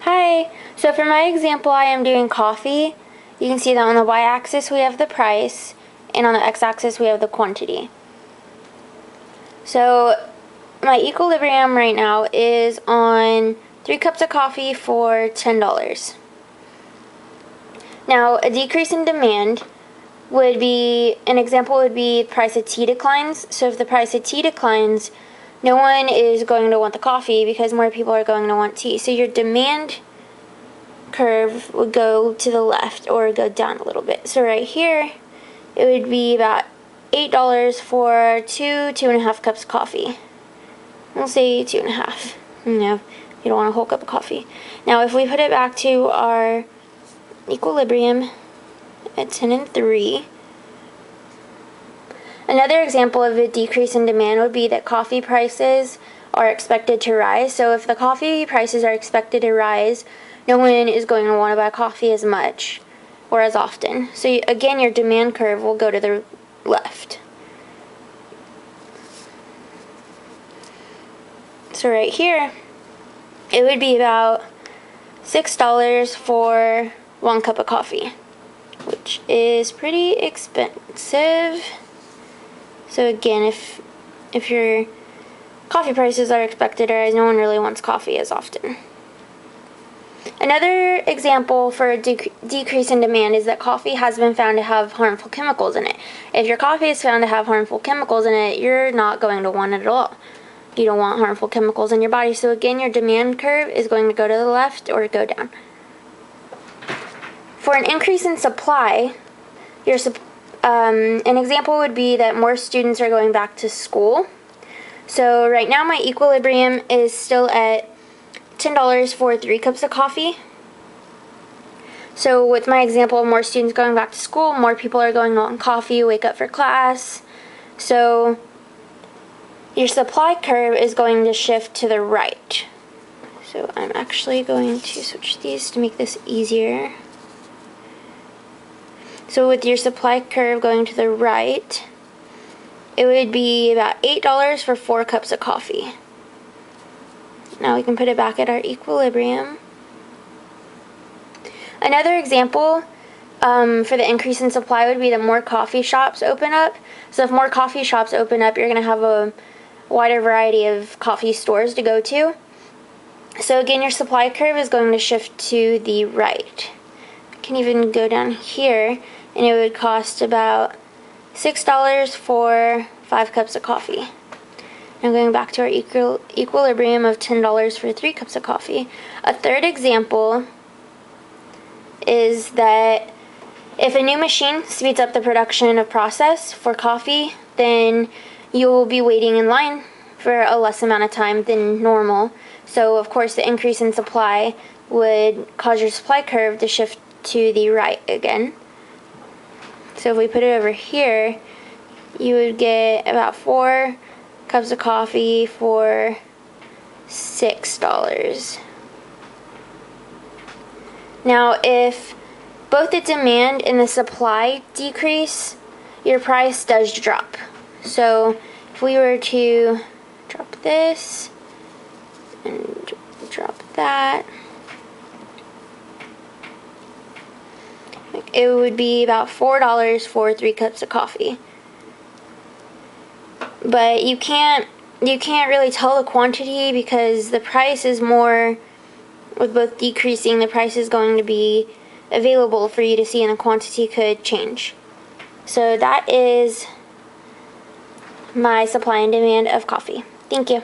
Hi, so for my example I am doing coffee. You can see that on the y-axis we have the price and on the x-axis we have the quantity. So my equilibrium right now is on 3 cups of coffee for $10. Now a decrease in demand would be, an example would be the price of tea declines. So if the price of tea declines, no one is going to want the coffee because more people are going to want tea. So your demand curve would go to the left or go down a little bit. So right here, it would be about $8 for 2.5 cups of coffee. We'll say 2.5. You know, you don't want a whole cup of coffee. Now, if we put it back to our equilibrium at 10 and 3, another example of a decrease in demand would be that coffee prices are expected to rise. So if the coffee prices are expected to rise, no one is going to want to buy coffee as much or as often. So again, your demand curve will go to the left. So right here, it would be about $6 for 1 cup of coffee, which is pretty expensive. So again, if your coffee prices are expected to rise, no one really wants coffee as often. Another example for a decrease in demand is that coffee has been found to have harmful chemicals in it. If your coffee is found to have harmful chemicals in it, you're not going to want it at all. You don't want harmful chemicals in your body. So again, your demand curve is going to go to the left or go down. For an increase in supply, an example would be that more students are going back to school. So right now my equilibrium is still at $10 for 3 cups of coffee. So with my example of more students going back to school, more people are going to want coffee, wake up for class. So your supply curve is going to shift to the right. So I'm actually going to switch these to make this easier. So with your supply curve going to the right, it would be about $8 for 4 cups of coffee. Now we can put it back at our equilibrium. Another example for the increase in supply would be that more coffee shops open up. So if more coffee shops open up, you're going to have a wider variety of coffee stores to go to. So again, your supply curve is going to shift to the right. You can even go down here, and it would cost about $6 for 5 cups of coffee. Now going back to our equilibrium of $10 for 3 cups of coffee. A third example is that if a new machine speeds up the production of process for coffee, then you'll be waiting in line for a less amount of time than normal. So of course the increase in supply would cause your supply curve to shift to the right again. So if we put it over here, you would get about 4 cups of coffee for $6. Now if both the demand and the supply decrease, your price does drop. So if we were to drop this and drop that, it would be about $4 for 3 cups of coffee. But you can't really tell the quantity because the price is more, with both decreasing, the price is going to be available for you to see and the quantity could change. So that is my supply and demand of coffee. Thank you.